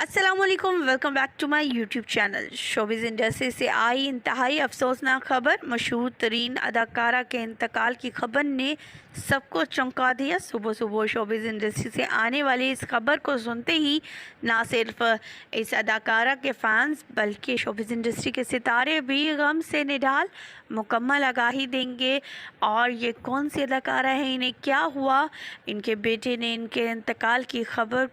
السلام علیکم، welcome back to my YouTube channel. Showbiz industry سے آئی انتہائی افسوسناک خبر۔ مشہور ترین اداکارہ کے انتقال کی خبر نے سب کو چونکا دیا۔ صبح صبح شوبز انڈسٹری سے آنے والی اس خبر کو سنتے ہی نہ صرف اس اداکارہ کے فینس بلکہ شوبز انڈسٹری کے ستارے بھی غم سے نڈال مکمل آگاہی دیں گے۔ اور یہ کون سی اداکارہ ہیں، انہیں کیا ہوا؟ ان کے بیٹے نے ان کے انتقال کی خبر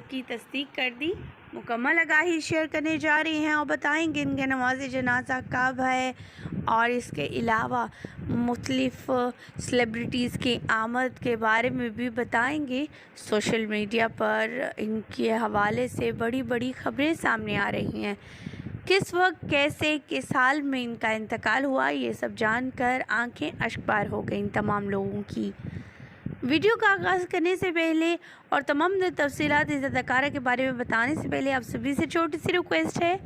کی تصدیق کر دی۔ مکمل آگاہی شیئر کرنے جا رہی ہیں اور بتائیں گے ان کے نماز جنازہ کب ہے، اور اس کے علاوہ مختلف سیلیبریٹیز کی آمد کے بارے میں بھی بتائیں گے۔ سوشل میڈیا پر ان کے حوالے سے بڑی بڑی خبریں سامنے آ رہی ہیں۔ کس وقت، کیسے، کس حال میں ان کا انتقال ہوا، یہ سب جان کر آنکھیں اشک بار ہو گئیں تمام لوگوں کی۔ ویڈیو کا آغاز کرنے سے پہلے اور تمام تفصیلات اس اداکارہ کے بارے میں بتانے سے پہلے آپ سبھی سے چھوٹی سی ریکویسٹ ہے،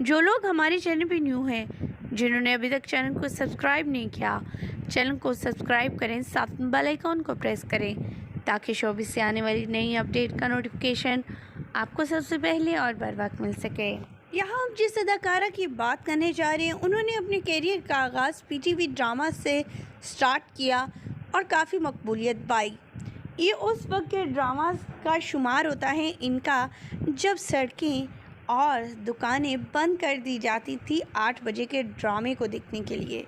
جو لوگ ہمارے چینل پہ نیو ہیں، جنہوں نے ابھی تک چینل کو سبسکرائب نہیں کیا، چینل کو سبسکرائب کریں، ساتھ میں بیل آئیکن کو پریس کریں تاکہ شوبز سے آنے والی نئی اپڈیٹ کا نوٹیفیکیشن آپ کو سب سے پہلے اور بر وقت مل سکے۔ یہاں ہم جس اداکارہ کی بات کرنے جا رہے ہیں، انہوں نے اپنے کیریئر کا آغاز پی ٹی وی ڈرامہ سے سٹارٹ کیا اور کافی مقبولیت پائی۔ یہ اس وقت کے ڈراماز کا شمار ہوتا ہے ان کا جب سڑکیں اور دکانیں بند کر دی جاتی تھی 8 بجے کے ڈرامے کو دیکھنے کے لیے۔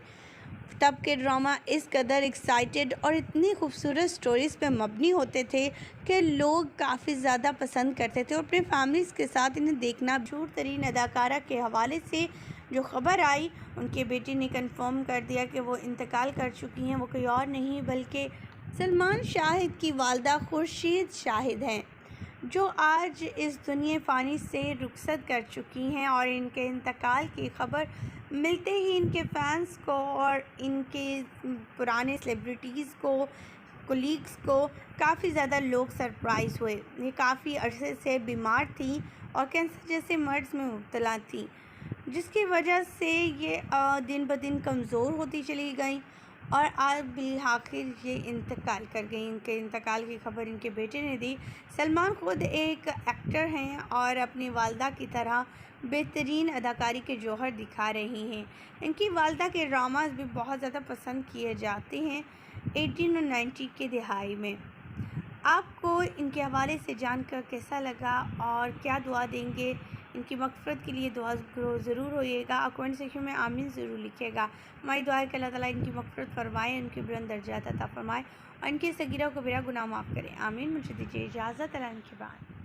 تب کے ڈرامہ اس قدر ایکسائٹڈ اور اتنی خوبصورت سٹوریز پہ مبنی ہوتے تھے کہ لوگ کافی زیادہ پسند کرتے تھے اور اپنے فیملیز کے ساتھ انہیں دیکھنا۔ مشہور ترین اداکارہ کے حوالے سے جو خبر آئی، ان کے بیٹے نے کنفرم کر دیا کہ وہ انتقال کر چکی ہیں۔ وہ کوئی اور نہیں بلکہ سلمان شاہد کی والدہ خورشید شاہد ہیں، جو آج اس دنیا فانی سے رخصت کر چکی ہیں۔ اور ان کے انتقال کی خبر ملتے ہی ان کے فینس کو اور ان کے پرانے سیلیبریٹیز کو، کولیگز کو کافی زیادہ لوگ سرپرائز ہوئے۔ یہ کافی عرصے سے بیمار تھیں اور کینسر جیسے مرض میں مبتلا تھیں، جس کی وجہ سے یہ دن بدن کمزور ہوتی چلی گئیں اور آج بالآخر یہ انتقال کر گئیں۔ ان کے انتقال کی خبر ان کے بیٹے نے دی۔ سلمان خود ایک ایکٹر ہیں اور اپنی والدہ کی طرح بہترین اداکاری کے جوہر دکھا رہی ہیں۔ ان کی والدہ کے ڈراماز بھی بہت زیادہ پسند کیے جاتے ہیں 80 اور 90 کے دہائی میں۔ آپ کو ان کے حوالے سے جان کر کیسا لگا اور کیا دعا دیں گے؟ ان کی مغفرت کے لیے دعا ضرور ہوئے گا اور کمنٹ سیکشن میں آمین ضرور لکھیے گا۔ ہماری دعا ہے کہ اللہ تعالیٰ ان کی مغفرت فرمائے، ان کے بلند درجات عطا فرمائے اور ان کے صغیرہ و کبیرہ گناہ معاف کرے۔ آمین۔ مجھے دیجیے اجازت، اللہ ان کے بعد۔